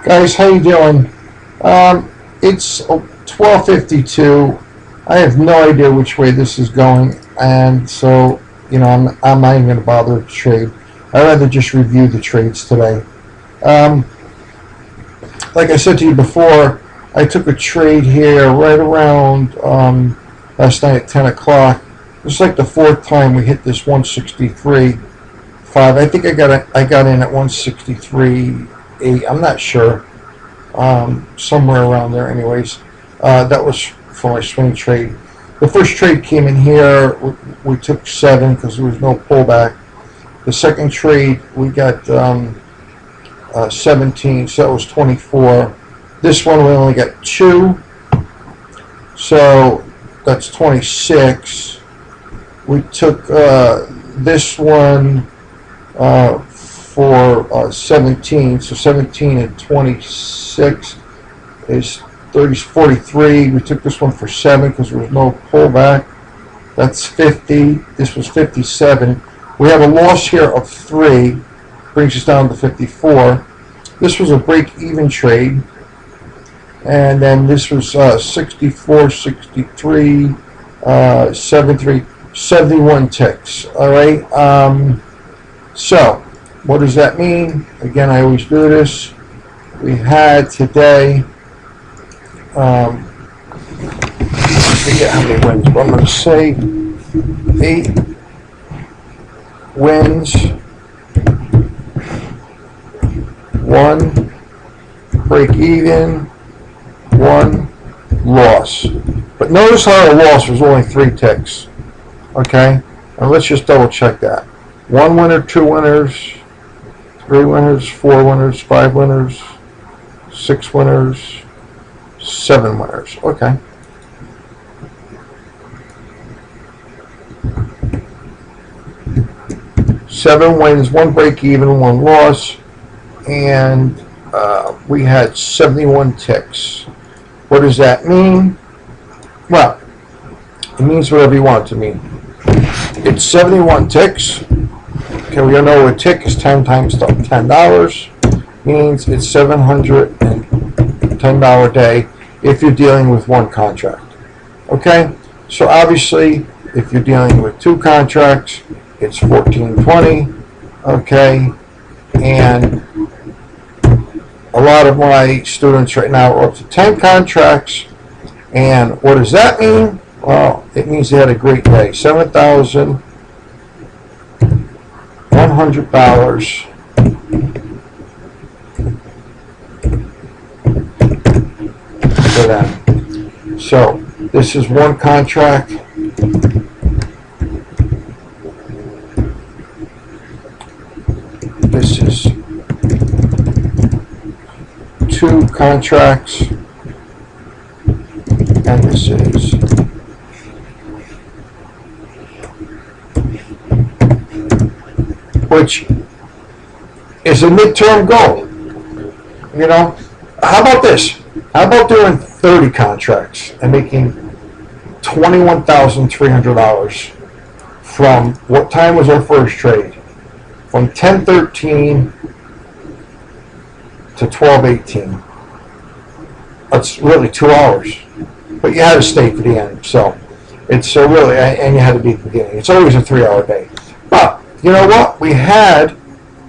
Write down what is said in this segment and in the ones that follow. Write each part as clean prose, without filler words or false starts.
Guys, how you doing? It's 12:52. I have no idea which way this is going, and so I'm not even going to bother to trade. I'd rather just review the trades today. Um, like I said to you before, I took a trade here right around last night at 10 o'clock. It's like the fourth time we hit this 163.5. I think I got in at 163.8. I'm not sure. Somewhere around there, anyways. That was for my swing trade. The first trade came in here. We took 7 because there was no pullback. The second trade we got 17, so that was 24. This one we only got 2, so that's 26. We took this one for 17, so 17 and 26 is 43. We took this one for 7 because there was no pullback. That's 50. This was 57. We have a loss here of 3, brings us down to 54. This was a break-even trade, and then this was 64, 63, 73, 71 ticks. All right. So what does that mean? Again, I always do this. We had today, I forget how many wins, but I'm going to say 8 wins, 1 break even, 1 loss. But notice how our loss was only 3 ticks. Okay? And let's just double check that. 1 winner, 2 winners, 3 winners, 4 winners, 5 winners, 6 winners, 7 winners. Okay. Seven wins, 1 break even, 1 loss, and we had 71 ticks. What does that mean? Well, it means whatever you want it to mean. It's 71 ticks. Okay, we all know a tick is 10 times $10. Means it's $710 a day if you're dealing with 1 contract. Okay, so obviously if you're dealing with 2 contracts, it's $14.20. Okay, and a lot of my students right now are up to 10 contracts. And what does that mean? Well, it means they had a great day. $7,100 for them. So this is 1 contract. This is 2 contracts. And this is which is a midterm goal. How about this? How about doing 30 contracts and making $21,300 from what time was our first trade? From 10:13 to 12:18. That's really 2 hours. But you had to stay to the end, so it's really, and you had to be at the beginning. It's always a 3-hour day. But you know what? We had,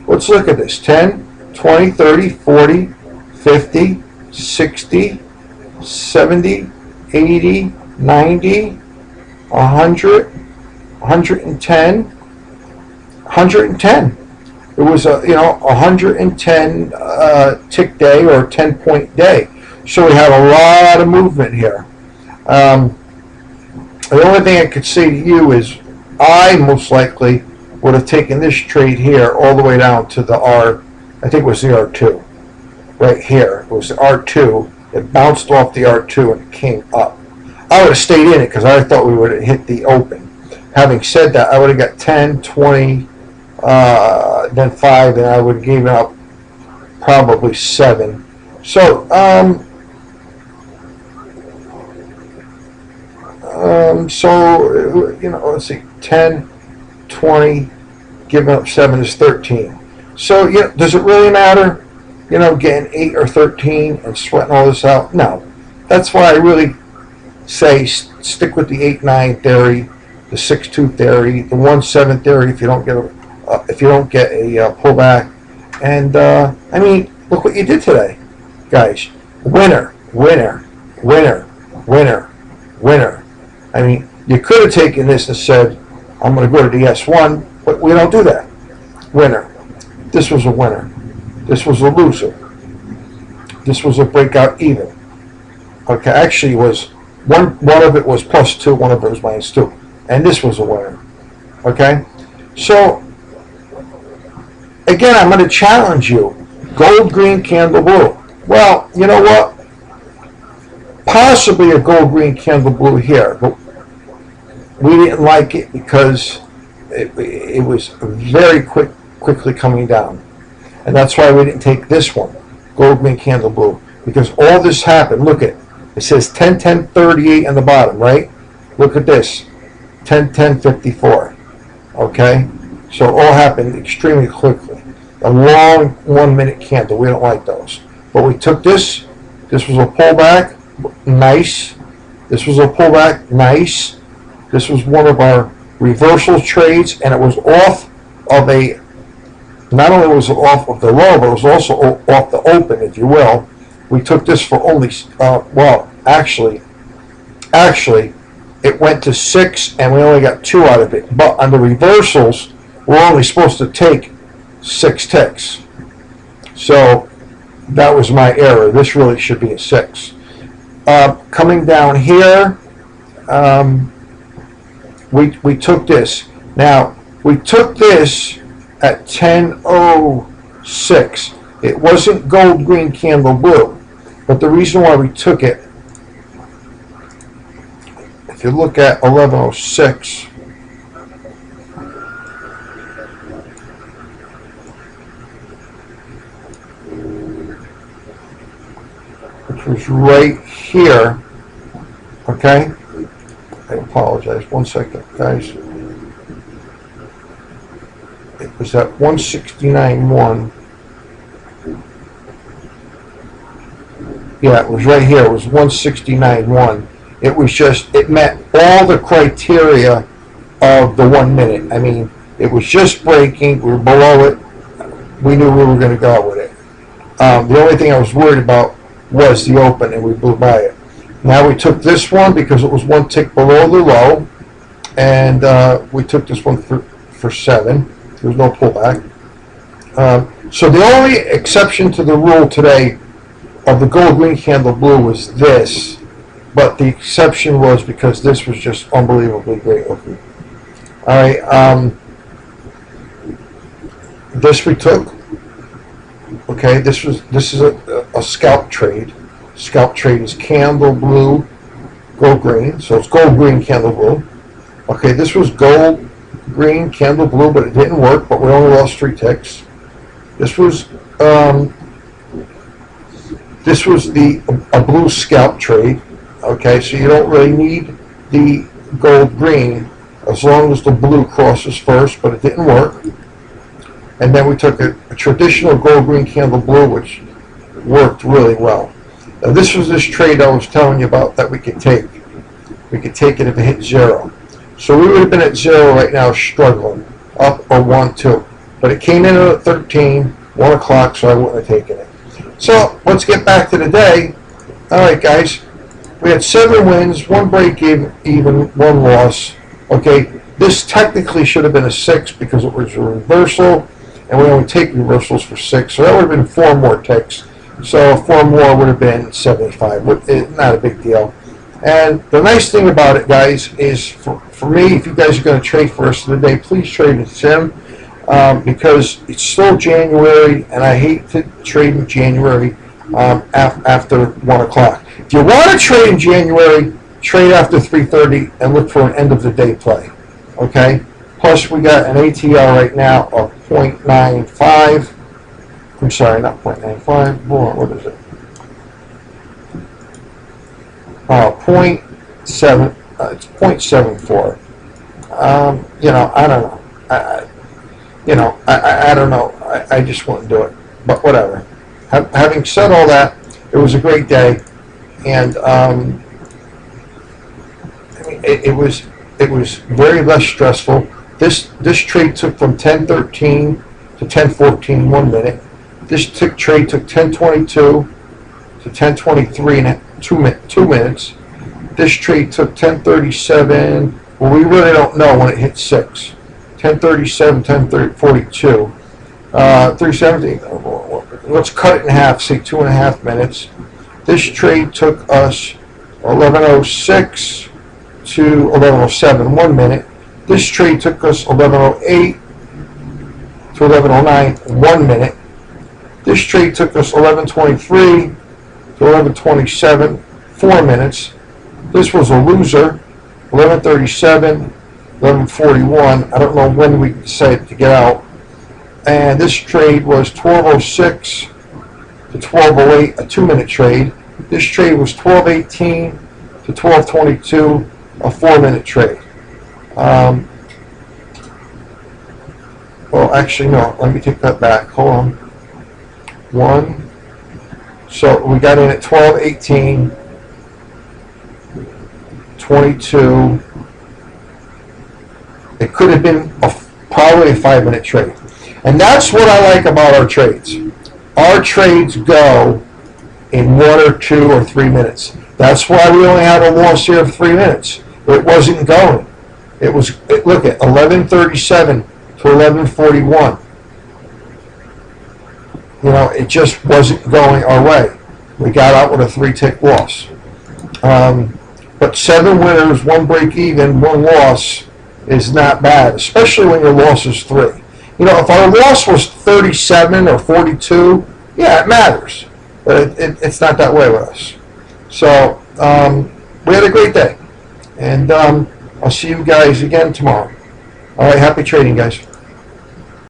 let's look at this, 10, 20, 30, 40, 50, 60, 70, 80, 90, 100, 110, 110. It was a 110 tick day or 10-point day. So we had a lot of movement here. The only thing I could say to you is I most likely would have taken this trade here all the way down to the R, I think it was the R2. Right here. It was the R2. It bounced off the R2 and it came up. I would have stayed in it because I thought we would have hit the open. Having said that, I would have got 10, 20, then 5, and I would have given up probably 7. So, let's see, 10, 20, giving up 7 is 13. So, does it really matter? getting 8 or 13 and sweating all this out. No, that's why I really say stick with the 8-9 theory, the 6-2 theory, the 1-7 theory if you don't get a pullback. And I mean, look what you did today, guys. Winner, winner, winner, winner, winner. I mean, you could have taken this and said, I'm going to go to the S1, but we don't do that. Winner. This was a winner. This was a loser. This was a breakout even. Okay, actually it was one of it was +2, one of it was -2. And this was a winner. Okay? So again, I'm going to challenge you. Gold, green, candle, blue. Well, you know what? Possibly a gold, green, candle, blue here, but we didn't like it because it was very quickly coming down. And that's why we didn't take this one, gold, green, candle, blue, because all this happened. Look at it says 10-10-38 on the bottom, right? Look at this, 10-10-54. Okay, so it all happened extremely quickly. A long 1 minute candle, we don't like those. But we took this. This was a pullback, nice. This was a pullback, nice. This was one of our reversal trades, and it was off of a. Not only was it off of the low, but it was also off the open, if you will. We took this for only, actually, it went to 6, and we only got 2 out of it. But on the reversals, we're only supposed to take 6 ticks. So that was my error. This really should be a 6. Coming down here, we took this. Now, we took this at 10:06. It wasn't gold, green, candle, blue. But the reason why we took it, if you look at 11:06, which was right here, okay? I apologize. 1 second, guys. It was at 169.1. Yeah, it was right here. It was 169.1. It was just, it met all the criteria of the 1 minute. I mean, it was just breaking. We were below it. We knew we were going to go with it. The only thing I was worried about was the open, and we blew by it. Now we took this one because it was 1 tick below the low, and we took this one for 7. There was no pullback. So the only exception to the rule today of the gold, green, candle, blue was this, but the exception was because this was just unbelievably great looking. All right, this we took. Okay, this is a scalp trade. Scalp trade is candle blue, gold green. So it's gold green, candle blue. Okay, this was gold green, candle blue, but it didn't work. But we only lost 3 ticks. This was a blue scalp trade. Okay, so you don't really need the gold green as long as the blue crosses first, but it didn't work. And then we took a traditional gold, green, candle, blue, which worked really well. Now this was this trade I was telling you about that we could take. We could take it if it hit 0. So we would have been at 0 right now, struggling, up or 1-2. But it came in at 13, 1 o'clock, so I wouldn't have taken it. So let's get back to the day. All right, guys. We had 7 wins, 1 break even, 1 loss. Okay, this technically should have been a 6 because it was a reversal, and we only take reversals for 6, so that would have been 4 more ticks. So 4 more would have been 75. Not a big deal. And the nice thing about it, guys, is for me, if you guys are going to trade for us today, please trade with Sim because it's still January, and I hate to trade in January after 1 o'clock. If you want to trade in January, trade after 3:30 and look for an end of the day play. Okay? Plus, we got an ATR right now of 0.95. I'm sorry, not 0.95. What is it? 0.7. It's 0.74. You know, I don't know. I don't know. I just wouldn't do it. But whatever. Having said all that, it was a great day, and it was very less stressful. This trade took from 10:13 to 10:14 1 minute. This trade took 10:22 to 10:23 in 2 minutes. This trade took 10:37. Well, we really don't know when it hit 6. 10:37, 10:42. 370. Let's cut it in half. Say 2.5 minutes. This trade took us 11:06 to 11:07 1 minute. This trade took us 11:08 to 11:09 1 minute. This trade took us 11:23 to 11:27 4 minutes. This was a loser. 11:37, 11:41. I don't know when we decided to get out. And this trade was 12:06 to 12:08, a 2-minute trade. This trade was 12:18 to 12:22, a 4-minute trade. Well, actually, no. Let me take that back. Hold on. So we got in at 12:18, 22. It could have been probably a 5-minute trade. And that's what I like about our trades. Our trades go in 1 or 2 or 3 minutes. That's why we only had a loss here of 3 minutes. It wasn't going. Look at 11:37 to 11:41. It just wasn't going our way. We got out with a 3-tick loss. But 7 winners, 1 break even, 1 loss is not bad, especially when your loss is 3. If our loss was 37 or 42, yeah, it matters. But it's not that way with us. So we had a great day. And I'll see you guys again tomorrow. All right, happy trading, guys.